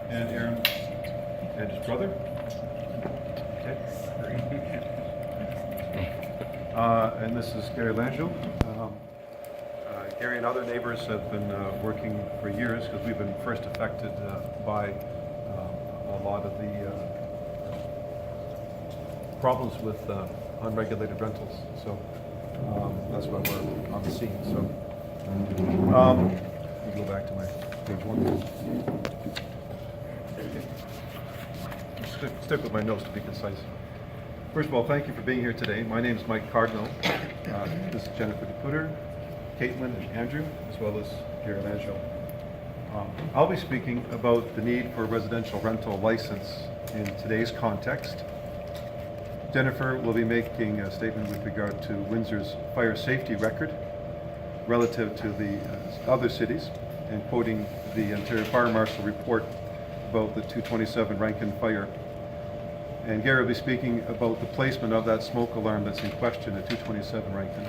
And Aaron and his brother. Okay. And this is Gary Langell. Gary and other neighbors have been working for years because we've been first affected by a lot of the problems with unregulated rentals. So that's why we're on the scene. So let me go back to my page one. Stick with my notes to be concise. First of all, thank you for being here today. My name is Mike Cardinal. This is Jennifer DePuter, Caitlin, and Andrew, as well as Gary Langell. I'll be speaking about the need for a residential rental license in today's context. Jennifer will be making a statement with regard to Windsor's fire safety record relative to the other cities, and quoting the Ontario Fire Marshal report about the 227 Rankin fire. And Gary will be speaking about the placement of that smoke alarm that's in question at 227 Rankin.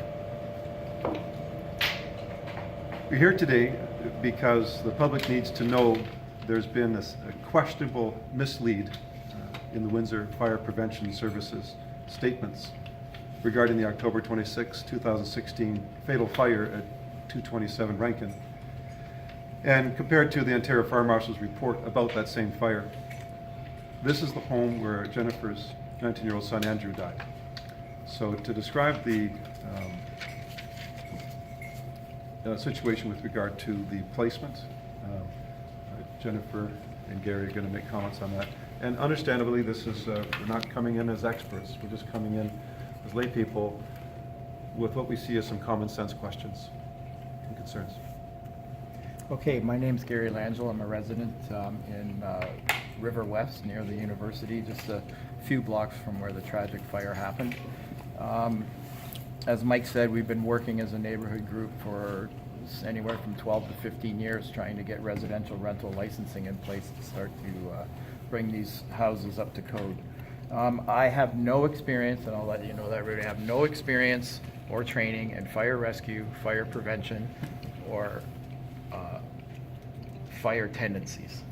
We're here today because the public needs to know there's been a questionable mislead in the Windsor Fire Prevention Services statements regarding the October 26, 2016 fatal fire at 227 Rankin, and compared to the Ontario Fire Marshal's report about that same fire. This is the home where Jennifer's 19-year-old son Andrew died. So to describe the situation with regard to the placement, Jennifer and Gary are going to make comments on that. And understandably, this is we're not coming in as experts. We're just coming in as lay people with what we see as some common sense questions and concerns. Okay, my name's Gary Langell. I'm a resident in River West near the university, just a few blocks from where the tragic fire happened. As Mike said, we've been working as a neighborhood group for anywhere from 12 to 15 years trying to get residential rental licensing in place to start to bring these houses up to code. I have no experience, and I'll let you know that I really have no experience or training in fire rescue, fire prevention, or fire tendencies.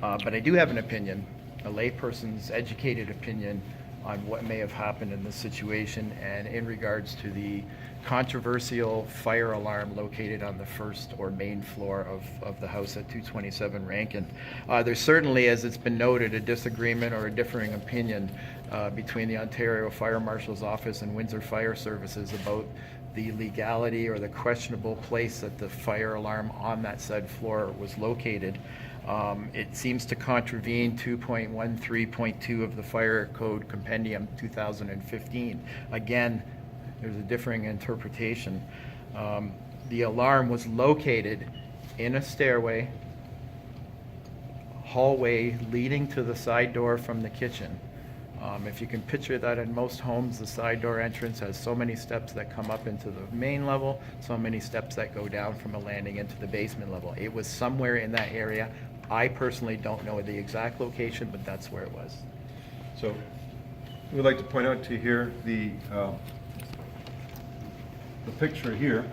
But I do have an opinion, a layperson's educated opinion on what may have happened in this situation and in regards to the controversial fire alarm located on the first or main floor of the house at 227 Rankin. There's certainly, as it's been noted, a disagreement or a differing opinion between the Ontario Fire Marshal's Office and Windsor Fire Services about the legality or the questionable place that the fire alarm on that said floor was located. It seems to contravene 2.13.2 of the Fire Code Compendium 2015. Again, there's a differing interpretation. The alarm was located in a stairway, hallway leading to the side door from the kitchen. If you can picture that, in most homes, the side door entrance has so many steps that come up into the main level, so many steps that go down from a landing into the basement level. It was somewhere in that area. I personally don't know the exact location, but that's where it was. So we'd like to point out to you here the picture here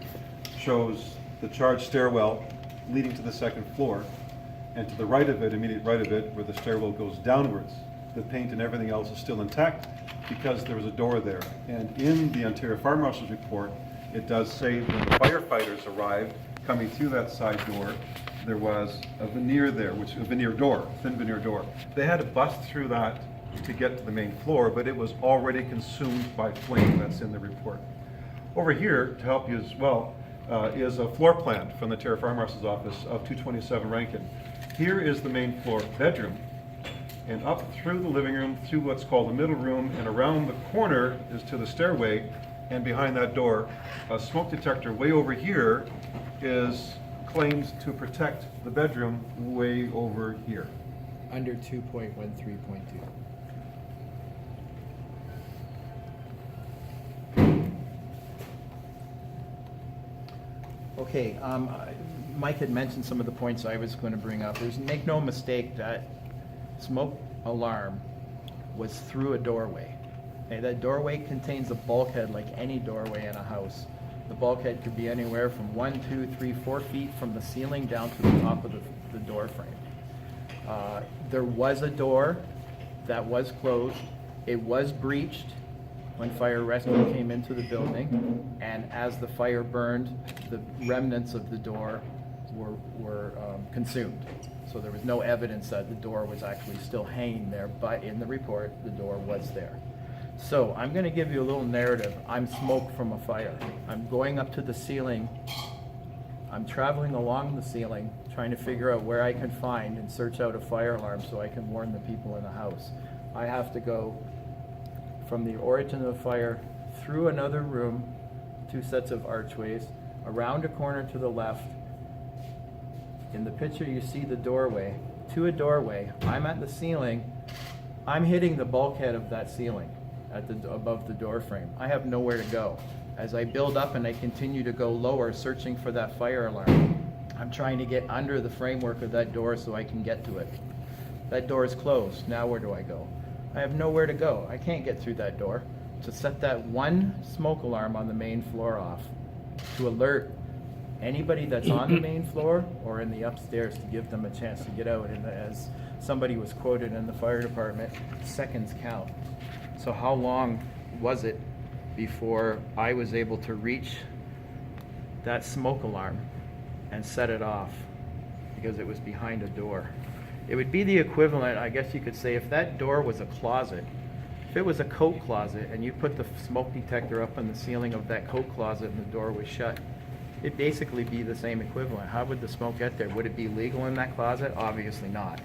shows the charged stairwell leading to the second floor, and to the right of it, immediate right of it, where the stairwell goes downwards, the paint and everything else is still intact because there was a door there. And in the Ontario Fire Marshal's report, it does say when the firefighters arrived, coming through that side door, there was a veneer there, which is a veneer door, thin veneer door. They had to bust through that to get to the main floor, but it was already consumed by flame. That's in the report. Over here, to help you as well, is a floor plan from the Ontario Fire Marshal's Office of 227 Rankin. Here is the main floor bedroom, and up through the living room, through what's called the middle room, and around the corner is to the stairway, and behind that door, a smoke detector way over here is claims to protect the bedroom way over here. Under 2.13.2. Okay, Mike had mentioned some of the points I was going to bring up. Make no mistake that smoke alarm was through a doorway. Okay, that doorway contains a bulkhead like any doorway in a house. The bulkhead could be anywhere from 1, 2, 3, 4 feet from the ceiling down to the top of the door frame. There was a door that was closed. It was breached when fire rescue came into the building, and as the fire burned, the remnants of the door were consumed. So there was no evidence that the door was actually still hanging there, but in the report, the door was there. So I'm going to give you a little narrative. I'm smoke from a fire. I'm going up to the ceiling. I'm traveling along the ceiling, trying to figure out where I can find and search out a fire alarm so I can warn the people in the house. I have to go from the origin of the fire through another room, 2 sets of archways, around a corner to the left. In the picture you see the doorway, to a doorway. I'm at the ceiling. I'm hitting the bulkhead of that ceiling above the door frame. I have nowhere to go. As I build up and I continue to go lower, searching for that fire alarm, I'm trying to get under the framework of that door so I can get to it. That door is closed. Now where do I go? I have nowhere to go. I can't get through that door. To set that one smoke alarm on the main floor off, to alert anybody that's on the main floor or in the upstairs, to give them a chance to get out. And as somebody was quoted in the fire department, seconds count. So how long was it before I was able to reach that smoke alarm and set it off? Because it was behind a door. It would be the equivalent, I guess you could say, if that door was a closet. If it was a coat closet and you put the smoke detector up on the ceiling of that coat closet and the door was shut, it'd basically be the same equivalent. How would the smoke get there? Would it be legal in that closet? Obviously not.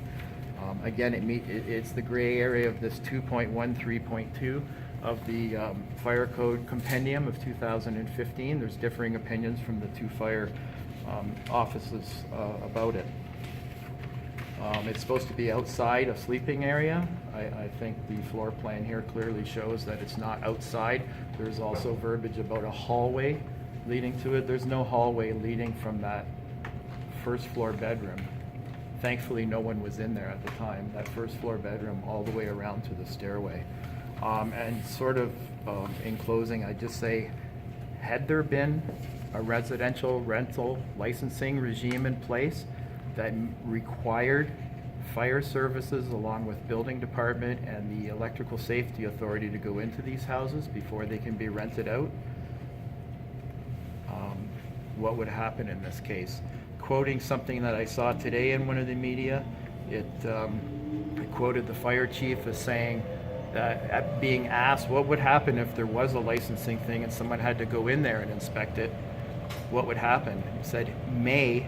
Again, it's the gray area of this 2.13.2 of the Fire Code Compendium of 2015. There's differing opinions from the 2 fire offices about it. It's supposed to be outside a sleeping area. I think the floor plan here clearly shows that it's not outside. There's also verbiage about a hallway leading to it. There's no hallway leading from that first floor bedroom. Thankfully, no one was in there at the time. That first floor bedroom all the way around to the stairway. And sort of in closing, I just say, had there been a residential rental licensing regime in place that required fire services along with building department and the electrical safety authority to go into these houses before they can be rented out, what would happen in this case? Quoting something that I saw today in one of the media, it quoted the fire chief as saying, being asked what would happen if there was a licensing thing and someone had to go in there and inspect it, what would happen? He said, may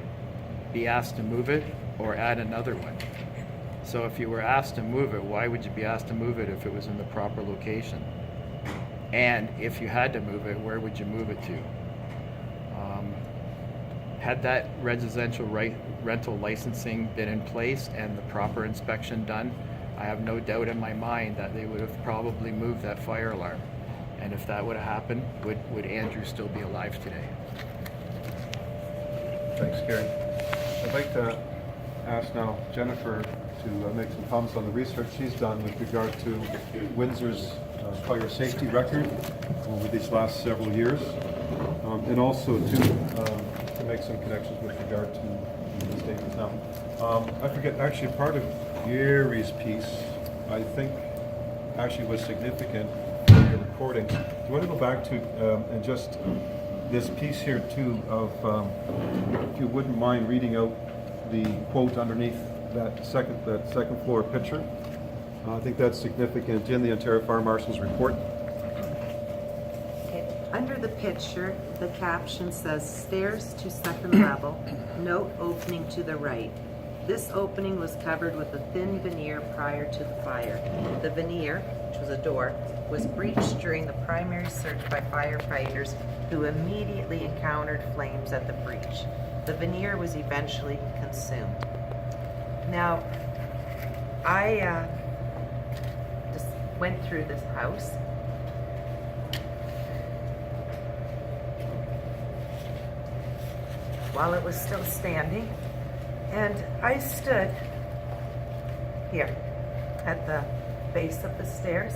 be asked to move it or add another one. So if you were asked to move it, why would you be asked to move it if it was in the proper location? And if you had to move it, where would you move it to? Had that residential rental licensing been in place and the proper inspection done, I have no doubt in my mind that they would have probably moved that fire alarm. And if that would have happened, would Andrew still be alive today? Thanks, Gary. I'd like to ask now Jennifer to make some comments on the research she's done with regard to Windsor's fire safety record over these last several years, and also to make some connections with regard to the statements now. I forget, actually part of Gary's piece, I think, actually was significant in your recording. Do you want to go back to, and just this piece here too of, if you wouldn't mind reading out the quote underneath that second floor picture. I think that's significant in the Ontario Fire Marshal's report. Okay. Under the picture, the caption says, stairs to second level, note opening to the right. This opening was covered with a thin veneer prior to the fire. The veneer, which was a door, was breached during the primary search by firefighters who immediately encountered flames at the breach. The veneer was eventually consumed. Now, I just went through this house. While it was still standing, and I stood here at the base of the stairs.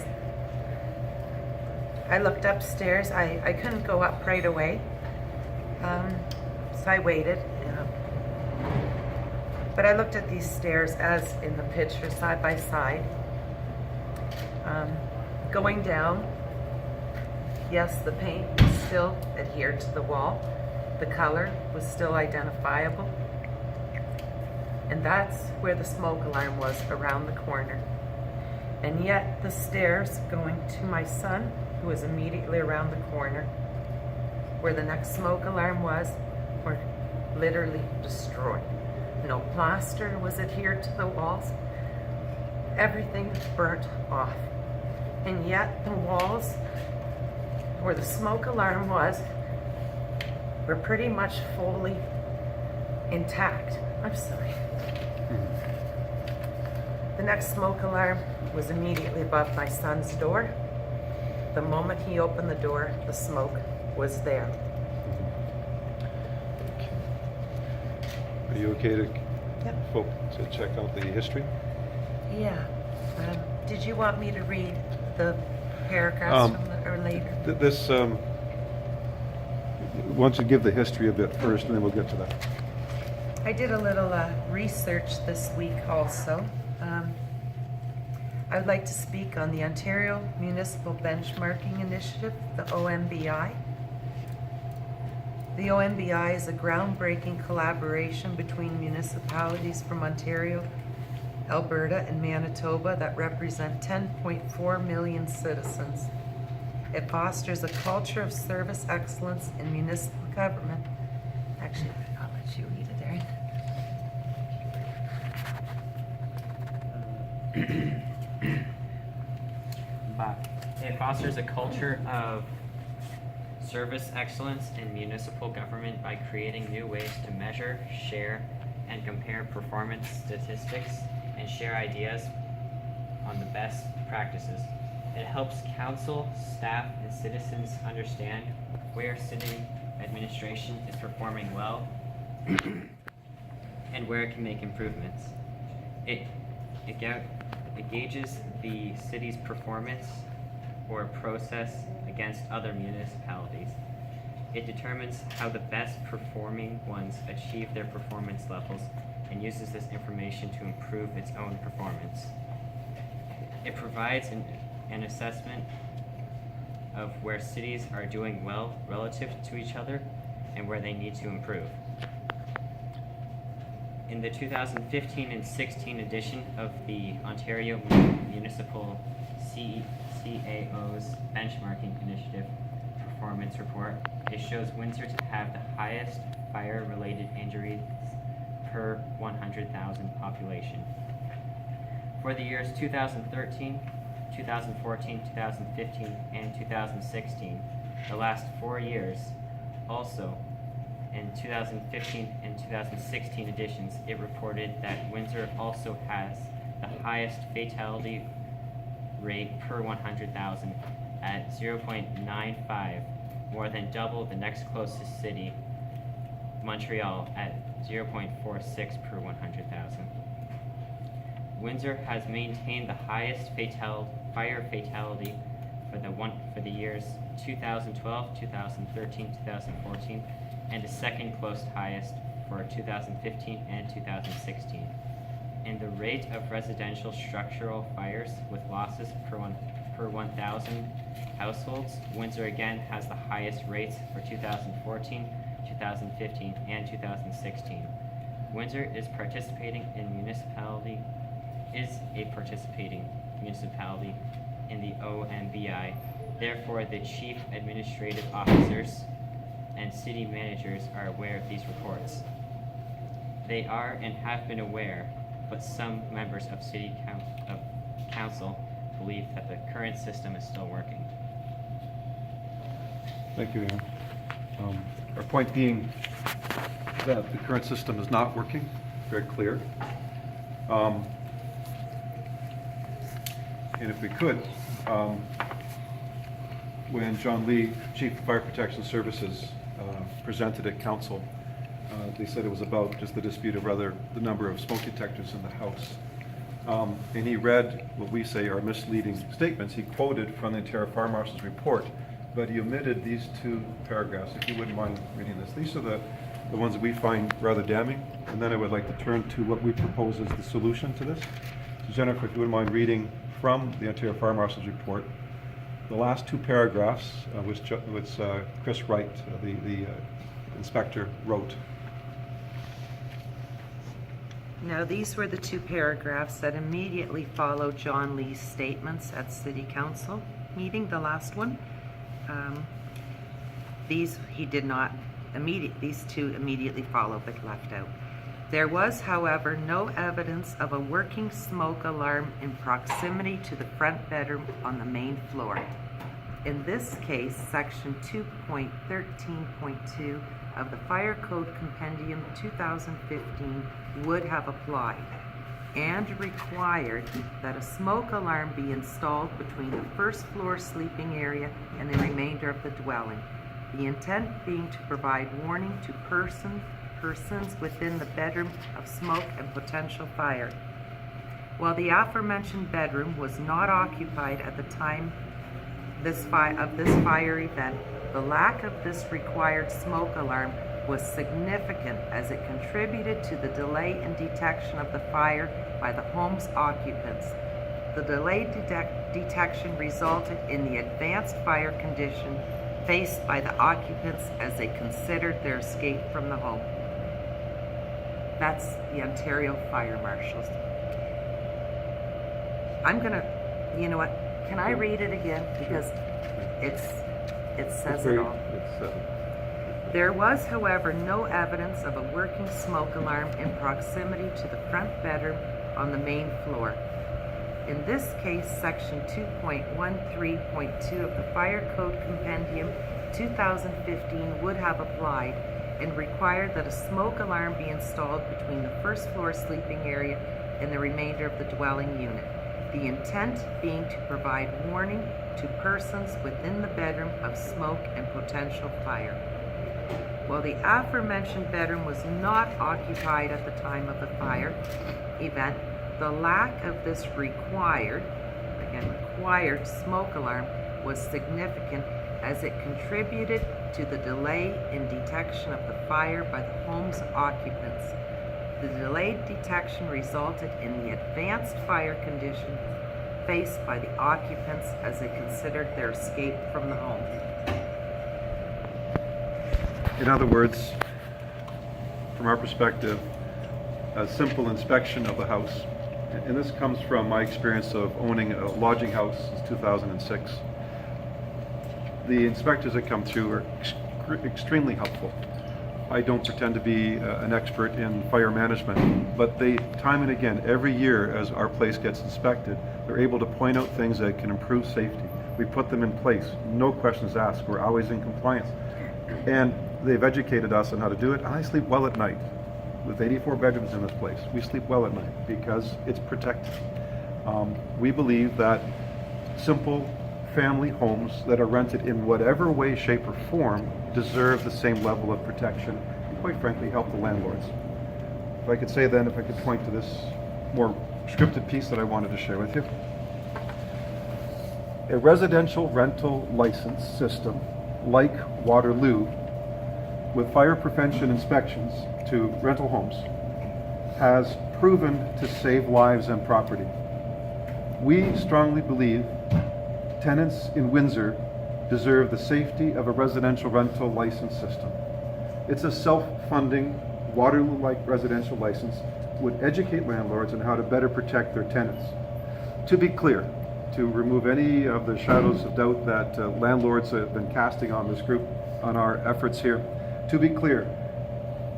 I looked upstairs. I couldn't go up right away, so I waited. But I looked at these stairs as in the picture, side by side. Going down, yes, the paint was still adhered to the wall. The color was still identifiable. And that's where the smoke alarm was, around the corner. And yet the stairs going to my son, who was immediately around the corner, where the next smoke alarm was, were literally destroyed. No plaster was adhered to the walls. Everything burnt off. And yet the walls where the smoke alarm was were pretty much fully intact. I'm sorry. The next smoke alarm was immediately above my son's door. The moment he opened the door, the smoke was there. Are you okay to, Yep. to check out the history? Yeah. Did you want me to read the paragraphs from the, or later? This, why don't you give the history a bit first, and then we'll get to that. I did a little research this week also. I would like to speak on the Ontario Municipal Benchmarking Initiative, the OMBI. The OMBI is a groundbreaking collaboration between municipalities from Ontario, Alberta, and Manitoba that represent 10.4 million citizens. It fosters a culture of service excellence in municipal government. Actually, I'll let you read it, Aaron. But it fosters a culture of service excellence in municipal government by creating new ways to measure, share, and compare performance statistics and share ideas on the best practices. It helps council, staff, and citizens understand where city administration is performing well and where it can make improvements. It gauges the city's performance or process against other municipalities. It determines how the best performing ones achieve their performance levels and uses this information to improve its own performance. It provides an assessment of where cities are doing well relative to each other and where they need to improve. In the 2015 and 16 edition of the Ontario Municipal CAO's Benchmarking Initiative Performance Report, it shows Windsor to have the highest fire-related injuries per 100,000 population. For the years 2013, 2014, 2015, and 2016, the last 4 years, also in 2015 and 2016 editions, it reported that Windsor also has the highest fatality rate per 100,000 at 0.95, more than double the next closest city, Montreal, at 0.46 per 100,000. Windsor has maintained the highest fire fatality for the years 2012, 2013, 2014, and the second close highest for 2015 and 2016. In the rate of residential structural fires with losses per 1,000 households, Windsor again has the highest rates for 2014, 2015, and 2016. Windsor is a participating municipality in the OMBI. Therefore, the chief administrative officers and city managers are aware of these reports. They are and have been aware, but some members of council believe that the current system is still working. Thank you, Aaron. Our point being that the current system is not working, very clear. And if we could, when John Lee, Chief of Fire Protection Services, presented at council, they said it was about just the dispute of whether the number of smoke detectors in the house. And he read what we say are misleading statements. He quoted from the Ontario Fire Marshal's report, but he omitted these two paragraphs, if you wouldn't mind reading this. These are the the ones that we find rather damning, and then I would like to turn to what we propose as the solution to this. So Jennifer, if you wouldn't mind reading from the Ontario Fire Marshal's report, the last two paragraphs, which Chris Wright, the inspector, wrote. Now, these were the two paragraphs that immediately followed John Lee's statements at City Council meeting, the last one. These two immediately followed but left out. There was, however, no evidence of a working smoke alarm in proximity to the front bedroom on the main floor. In this case, section 2.13.2 of the Fire Code Compendium 2015 would have applied and required that a smoke alarm be installed between the first floor sleeping area and the remainder of the dwelling. The intent being to provide warning to persons within the bedroom of smoke and potential fire. While the aforementioned bedroom was not occupied at the time of this fire event, the lack of this required smoke alarm was significant as it contributed to the delay in detection of the fire by the home's occupants. The delayed detection resulted in the advanced fire condition faced by the occupants as they considered their escape from the home. That's the Ontario Fire Marshals. You know what, can I read it again? Because it says it all. There was, however, no evidence of a working smoke alarm in proximity to the front bedroom on the main floor. In this case, section 2.13.2 of the Fire Code Compendium 2015 would have applied and required that a smoke alarm be installed between the first floor sleeping area and the remainder of the dwelling unit. The intent being to provide warning to persons within the bedroom of smoke and potential fire. While the aforementioned bedroom was not occupied at the time of the fire event, the lack of this required smoke alarm was significant as it contributed to the delay in detection of the fire by the home's occupants. The delayed detection resulted in the advanced fire condition faced by the occupants as they considered their escape from the home. In other words, from our perspective, a simple inspection of the house, and this comes from my experience of owning a lodging house since 2006. The inspectors that come through are extremely helpful. I don't pretend to be an expert in fire management, but they, time and again, every year as our place gets inspected, they're able to point out things that can improve safety. We put them in place, no questions asked. We're always in compliance. And they've educated us on how to do it. I sleep well at night. With 84 bedrooms in this place, we sleep well at night because it's protected. We believe that simple family homes that are rented in whatever way, shape, or form deserve the same level of protection and, quite frankly, help the landlords. If I could say then, if I could point to this more scripted piece that I wanted to share with you. A residential rental license system like Waterloo with fire prevention inspections to rental homes has proven to save lives and property. We strongly believe tenants in Windsor deserve the safety of a residential rental license system. It's a self-funding, Waterloo-like residential license would educate landlords on how to better protect their tenants. To be clear, to remove any of the shadows of doubt that landlords have been casting on this group, on our efforts here, to be clear,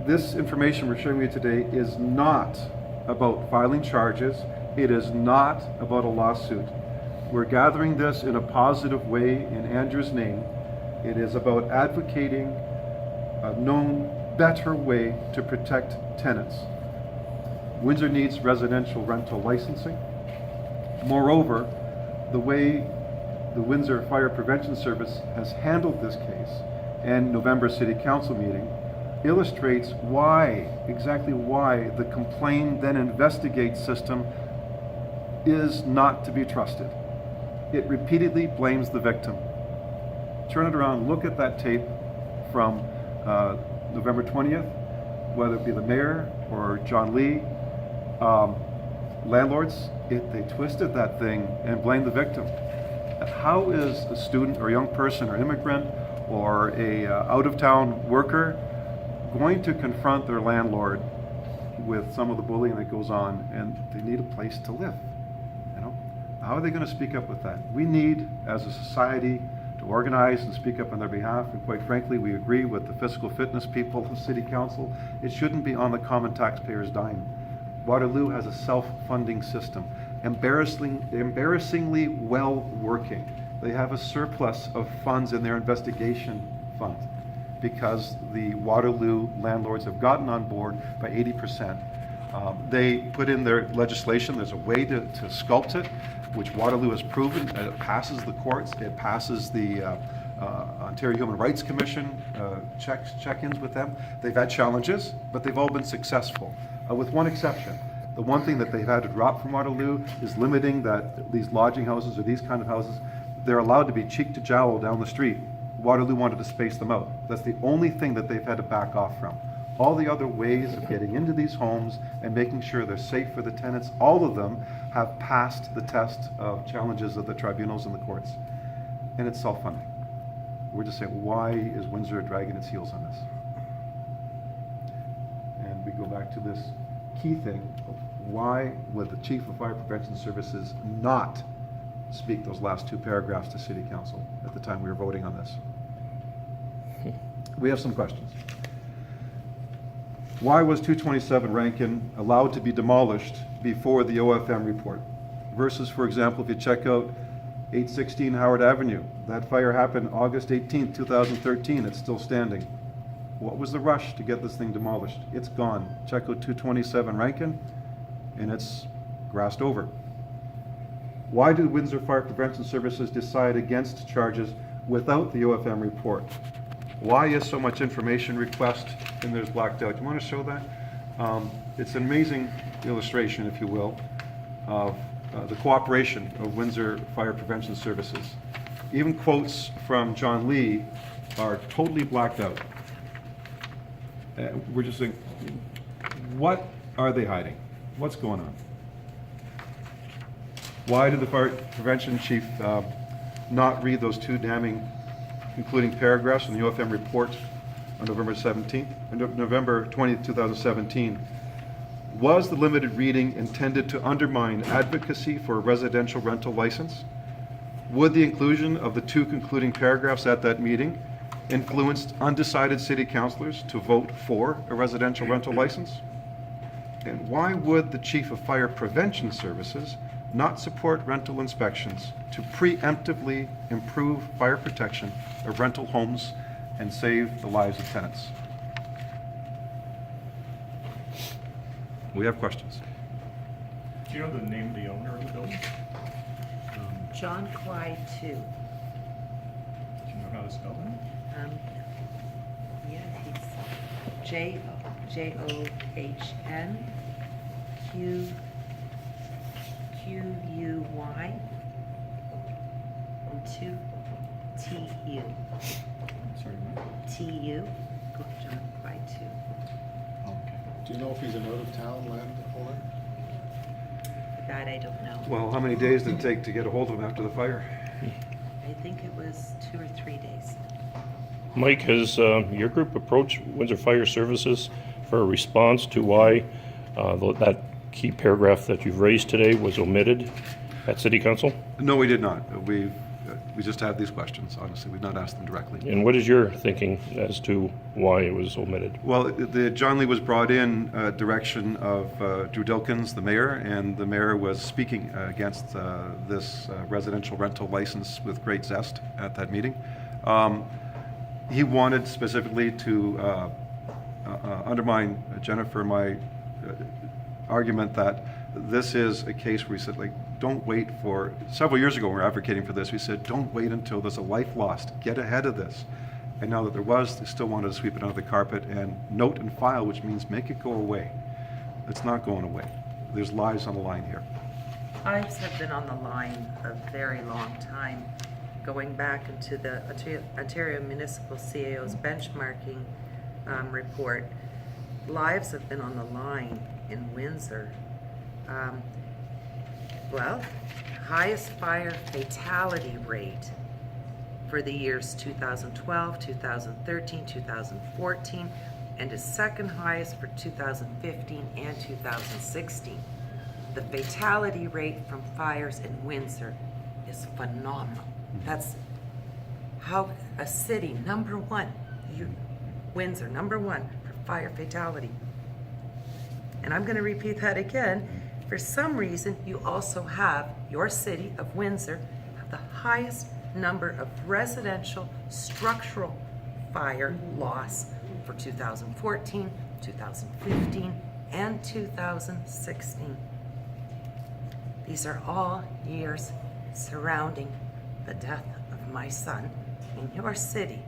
this information we're showing you today is not about filing charges. It is not about a lawsuit. We're gathering this in a positive way in Andrew's name. It is about advocating a known, better way to protect tenants. Windsor needs residential rental licensing. Moreover, the way the Windsor Fire Prevention Service has handled this case and November City Council meeting illustrates exactly why the complain then investigate system is not to be trusted. It repeatedly blames the victim. Turn it around, look at that tape from November 20th. whether it be the mayor or John Lee, landlords, they twisted that thing and blamed the victim. How is a student or young person or immigrant or a out-of-town worker going to confront their landlord with some of the bullying that goes on, and they need a place to live? You know, how are they going to speak up with that? We need, as a society, to organize and speak up on their behalf, and quite frankly, we agree with the fiscal fitness people of City Council. It shouldn't be on the common taxpayer's dime. Waterloo has a self-funding system, embarrassingly well working. They have a surplus of funds in their investigation fund because the Waterloo landlords have gotten on board by 80%. They put in their legislation, there's a way to sculpt it, which Waterloo has proven. It passes the courts, it passes the Ontario Human Rights Commission, check-ins with them. They've had challenges, but they've all been successful, with one exception. The one thing that they've had to drop from Waterloo is limiting that these lodging houses or these kind of houses, they're allowed to be cheek to jowl down the street. Waterloo wanted to space them out. That's the only thing that they've had to back off from. All the other ways of getting into these homes and making sure they're safe for the tenants, all of them have passed the test of challenges of the tribunals and the courts. And it's self-funding. We're just saying, why is Windsor dragging its heels on this? And we go back to this key thing of why would the Chief of Fire Prevention Services not speak those last two paragraphs to City Council at the time we were voting on this? We have some questions. Why was 227 Rankin allowed to be demolished before the OFM report? Versus, for example, if you check out 816 Howard Avenue, that fire happened August 18th, 2013, it's still standing. What was the rush to get this thing demolished? It's gone. Check out 227 Rankin, and it's grassed over. Why did Windsor Fire Prevention Services decide against charges without the OFM report? Why is so much information request and there's blacked out? You want to show that? It's an amazing illustration, if you will, of the cooperation of Windsor Fire Prevention Services. Even quotes from John Lee are totally blacked out. We're just saying, what are they hiding? What's going on? Why did the fire prevention chief not read those two damning concluding paragraphs from the OFM report on November 20th, 2017? Was the limited reading intended to undermine advocacy for a residential rental license? Would the inclusion of the two concluding paragraphs at that meeting influenced undecided city councilors to vote for a residential rental license? And why would the Chief of Fire Prevention Services not support rental inspections to preemptively improve fire protection of rental homes and save the lives of tenants? We have questions. Do you know the name of the owner of the building? John Quai 2. Do you know how to spell that? Yeah, he's John Quy and 2 TU. Sorry, what? TU. John Quai 2. Oh, okay. Do you know if he's an out-of-town landowner? That I don't know. Well, how many days did it take to get a hold of him after the fire? I think it was 2 or 3 days. Mike, has your group approached Windsor Fire Services for a response to why that key paragraph that you've raised today was omitted at City Council? No, we did not. We just have these questions, honestly. We've not asked them directly. And what is your thinking as to why it was omitted? Well, John Lee was brought in direction of Drew Dilkins, the mayor, and the mayor was speaking against this residential rental license with great zest at that meeting. He wanted specifically to undermine Jennifer and my argument that this is a case where we said, like, don't wait for, several years ago when we were advocating for this, we said, don't wait until there's a life lost, get ahead of this. And now that there was, they still wanted to sweep it under the carpet and note and file, which means make it go away. It's not going away. There's lives on the line here. Lives have been on the line a very long time, going back into the Ontario Municipal CAO's benchmarking report. lives have been on the line in Windsor. Well, highest fire fatality rate for the years 2012, 2013, 2014, and is second highest for 2015 and 2016. The fatality rate from fires in Windsor is phenomenal. That's how a city, number one, Windsor, number one for fire fatality. And I'm going to repeat that again. For some reason, you also have, your city of Windsor, have the highest number of residential structural fire loss for 2014, 2015, and 2016. These are all years surrounding the death of my son in your city.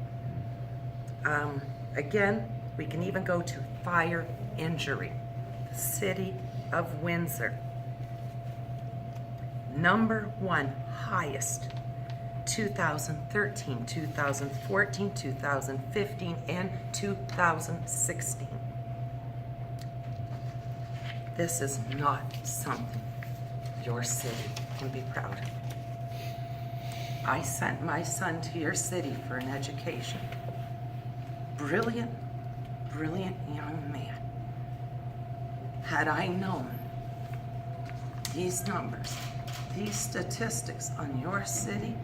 Again, we can even go to fire injury. The city of Windsor, number one highest, 2013, 2014, 2015, and 2016. This is not something your city can be proud of. I sent my son to your city for an education. Brilliant, brilliant young man. Had I known these numbers, these statistics on your city,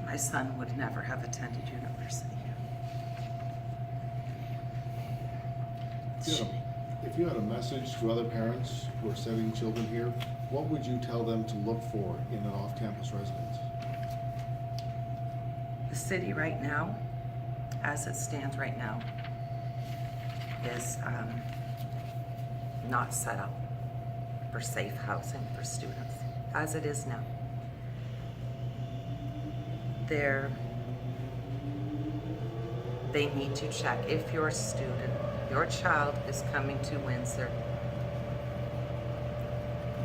my son would never have attended university. If you had a message to other parents who are sending children here, what would you tell them to look for in an off-campus residence? The city right now, as it stands right now, is not set up for safe housing for students, as it is now. They need to check if your student, your child is coming to Windsor,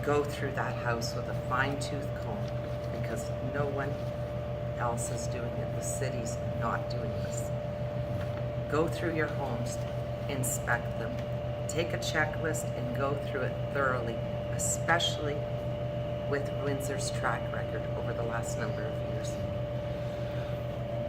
go through that house with a fine-tooth comb, because no one else is doing it. The city's not doing this. Go through your homes, inspect them, take a checklist and go through it thoroughly, especially with Windsor's track record over the last number of years.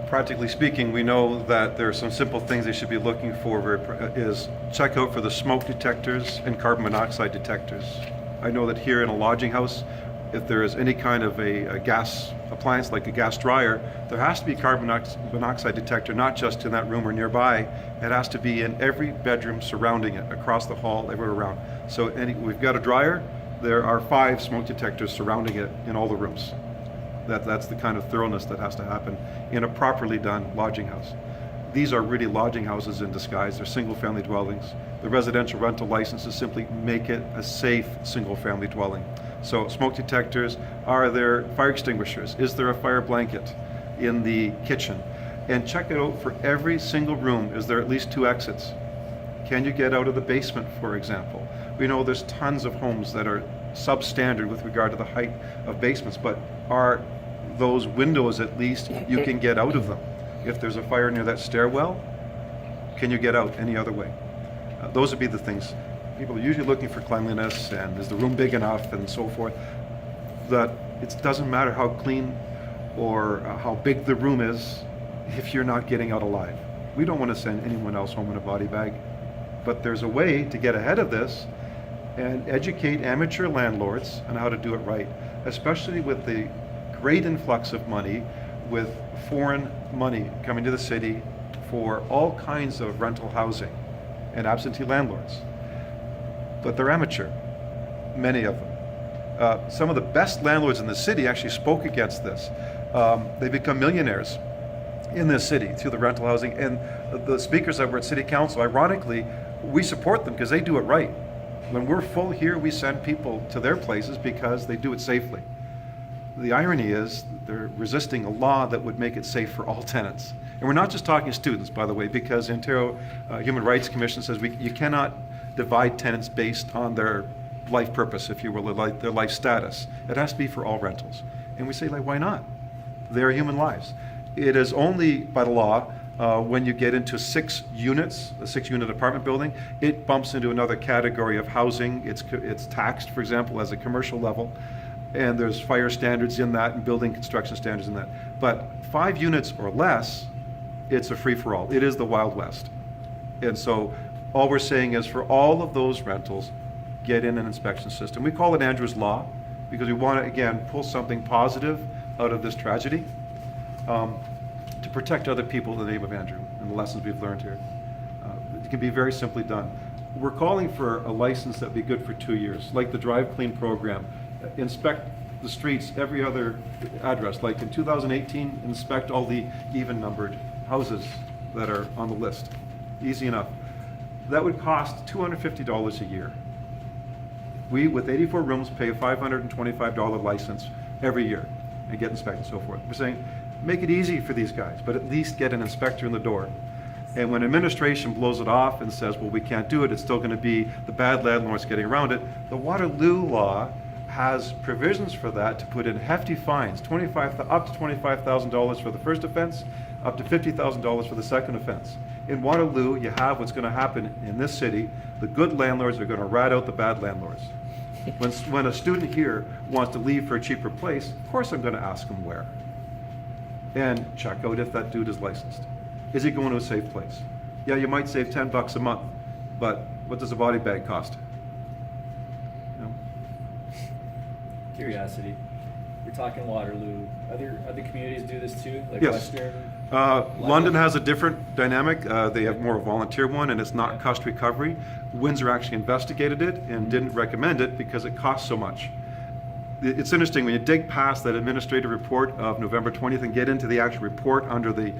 Practically speaking, we know that there are some simple things they should be looking for is check out for the smoke detectors and carbon monoxide detectors. I know that here in a lodging house, if there is any kind of a gas appliance like a gas dryer, there has to be a carbon monoxide detector, not just in that room or nearby. It has to be in every bedroom surrounding it, across the hall, everywhere around. So we've got a dryer, there are 5 smoke detectors surrounding it in all the rooms. That's the kind of thoroughness that has to happen in a properly done lodging house. These are really lodging houses in disguise. They're single-family dwellings. The residential rental licenses simply make it a safe single-family dwelling. So smoke detectors, are there fire extinguishers? Is there a fire blanket in the kitchen? And check it out for every single room. Is there at least 2 exits? Can you get out of the basement, for example? We know there's tons of homes that are substandard with regard to the height of basements, but are those windows at least, you can get out of them? If there's a fire near that stairwell, can you get out any other way? Those would be the things. People are usually looking for cleanliness and is the room big enough and so forth. That it doesn't matter how clean or how big the room is if you're not getting out alive. We don't want to send anyone else home in a body bag. But there's a way to get ahead of this and educate amateur landlords on how to do it right, especially with the great influx of money, with foreign money coming to the city for all kinds of rental housing and absentee landlords. But they're amateur, many of them. Some of the best landlords in the city actually spoke against this. They become millionaires in this city through the rental housing, and the speakers that were at City Council, ironically, we support them because they do it right. When we're full here, we send people to their places because they do it safely. The irony is they're resisting a law that would make it safe for all tenants. And we're not just talking students, by the way, because the Ontario Human Rights Commission says you cannot divide tenants based on their life purpose, if you will, their life status. It has to be for all rentals. And we say, like, why not? They are human lives. It is only by the law When you get into 6 units, a 6-unit apartment building, it bumps into another category of housing. It's taxed, for example, as a commercial level, and there's fire standards in that and building construction standards in that. But 5 units or less, it's a free-for-all. It is the Wild West. And so all we're saying is for all of those rentals, get in an inspection system. We call it Andrew's Law because we want to, again, pull something positive out of this tragedy. To protect other people in the name of Andrew and the lessons we've learned here. It can be very simply done. We're calling for a license that would be good for 2 years, like the Drive Clean program. Inspect the streets every other address. Like in 2018, inspect all the even-numbered houses that are on the list. Easy enough. That would cost $250 a year. We, with 84 rooms, pay a $525 license every year and get inspected and so forth. We're saying, make it easy for these guys, but at least get an inspector in the door. And when administration blows it off and says, well, we can't do it, it's still going to be the bad landlords getting around it, the Waterloo law has provisions for that to put in hefty fines, up to $25,000 for the first offense, up to $50,000 for the second offense. In Waterloo, you have what's going to happen in this city. The good landlords are going to rat out the bad landlords. When a student here wants to leave for a cheaper place, of course I'm going to ask him where. And check out if that dude is licensed. Is he going to a safe place? Yeah, you might save $10 a month, but what does a body bag cost? You know? Curiosity. You're talking Waterloo. Other communities do this too, like Yes. Western. London has a different dynamic. They have more of a volunteer one, and it's not cost recovery. Windsor actually investigated it and didn't recommend it because it costs so much. It's interesting, when you dig past that administrative report of November 20th and get into the actual report under the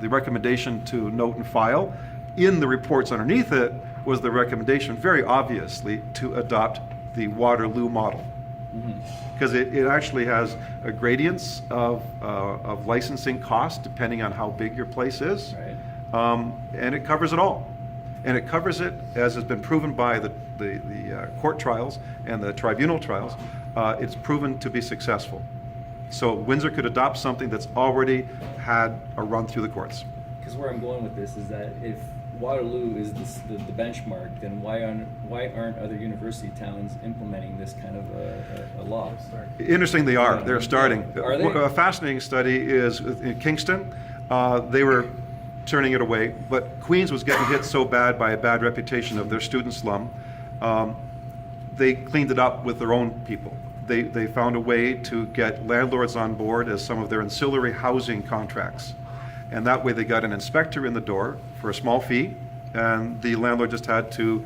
recommendation to note and file, in the reports underneath it was the recommendation, very obviously, to adopt the Waterloo model. Because it actually has a gradients of licensing costs depending on how big your place is. Right. And it covers it all. And it covers it, as has been proven by the court trials and the tribunal trials, it's proven to be successful. So Windsor could adopt something that's already had a run through the courts. Because where I'm going with this is that if Waterloo is the benchmark, then why aren't other university towns implementing this kind of a law? Interesting, they are. Yeah. They're starting. Are they? A fascinating study is in Kingston. They were turning it away, but Queens was getting hit so bad by a bad reputation of their student slum. They cleaned it up with their own people. They found a way to get landlords on board as some of their ancillary housing contracts. And that way they got an inspector in the door for a small fee, and the landlord just had to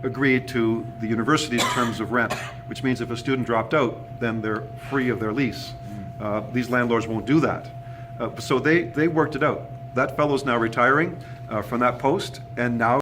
agree to the university's terms of rent, which means if a student dropped out, then they're free of their lease. These landlords won't do that. So they worked it out. That fellow's now retiring from that post, and now